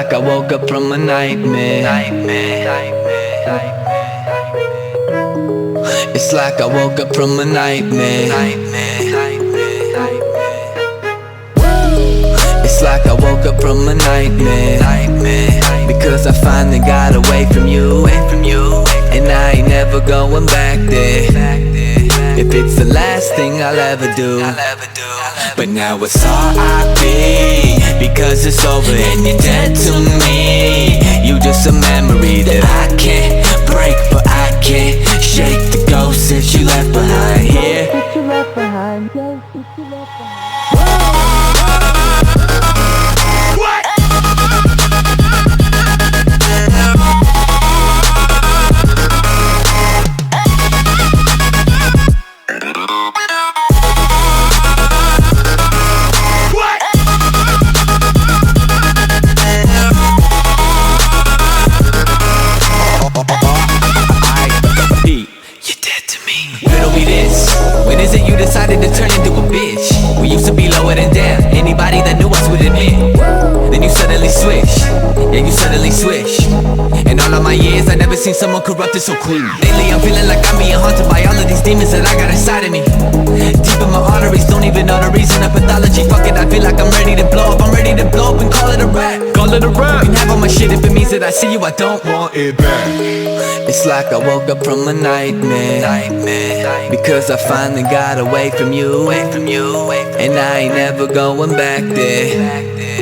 like I woke up from a nightmare. It's like I woke up from a nightmare. It's like I woke up from a nightmare. Because I finally got away from you. And I ain't never going back there. If it's the last thing I'll ever do. But now it's R.I.P. because it's over and you're dead to me. You just a memory that I can't break, but I can't shake the ghost that you left behind here. When is it you decided to turn into a bitch? We used to be lower than down, anybody that knew us would admit. Then you suddenly switch, yeah you suddenly switch. In all of my years I never seen someone corrupted so quick. Lately I'm feeling like I'm being haunted by all of these demons that I got inside of me. Deep in my arteries, don't even know the reason of pathology. Fuck it, I feel like I'm ready to blow up. I'm ready to blow up and call it a rap. You can have all my shit if it means that I see you, I don't want it back. It's like I woke up from a nightmare. Because I finally got away from you. And I ain't never going back there.